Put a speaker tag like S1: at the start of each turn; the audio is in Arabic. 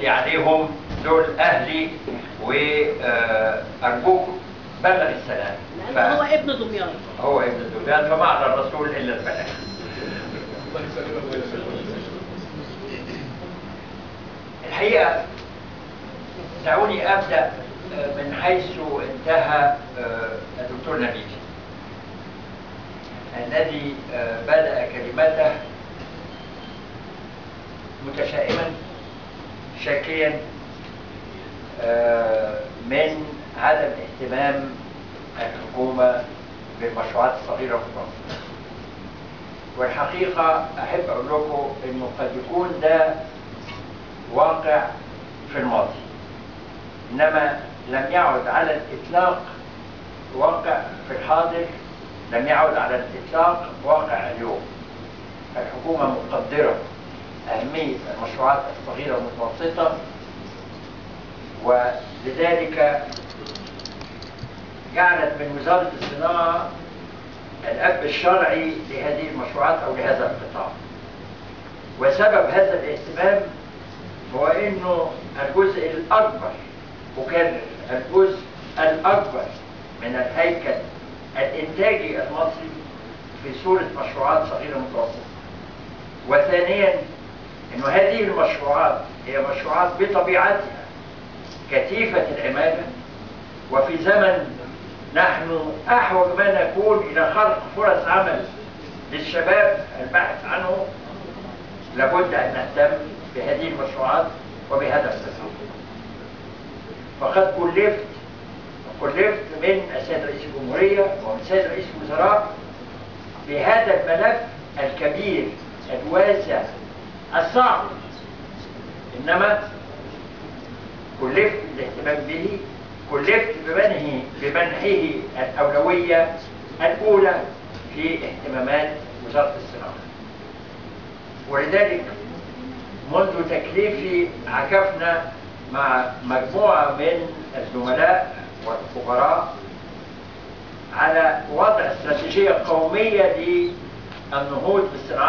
S1: عندي عليهم دول أهلي، وأرجوكم بلغ السلام.
S2: هو ابن دمياط.
S1: هو ابن دمياط، فما على الرسول إلا البلاغ. الحقيقة دعوني أبدأ من حيث انتهى الدكتور نبيل، الذي بدأ كلمته متشائما شاكيا من عدم اهتمام الحكومة بالمشروعات الصغيرة والمتوسطة. والحقيقة أحب أقول لكم إنه قد يكون ده واقع في الماضي، إنما لم يعد على الإطلاق واقع في الحاضر، لم يعد على الإطلاق واقع اليوم. الحكومة مقدرة أهمية المشروعات الصغيرة والمتوسطة، ولذلك جعلت من وزارة الصناعة الأب الشرعي لهذه المشروعات أو لهذا القطاع. وسبب هذا الاهتمام هو إنه الجزء الأكبر، أكرر، الجزء الأكبر من الهيكل الإنتاجي المصري في صورة مشروعات صغيرة متوسطة. وثانيا إنه هذه المشروعات هي مشروعات بطبيعتها كثيفة العمالة، وفي زمن نحن أحوج ما نكون إلى خلق فرص عمل للشباب البحث عنه، لابد أن نهتم بهذه المشروعات وبهذا القطاع. فقد كلفت من السيد رئيس الجمهورية ومن السيد رئيس الوزراء بهذا الملف الكبير الواسع الصعب، إنما كلفت بالاهتمام به، كلفت بمنحه الأولوية الأولى في اهتمامات وزارة الصناعة. ولذلك منذ تكليفي عكفنا مع مجموعة من الزملاء والخبراء على وضع استراتيجية قومية للنهوض بالصناعات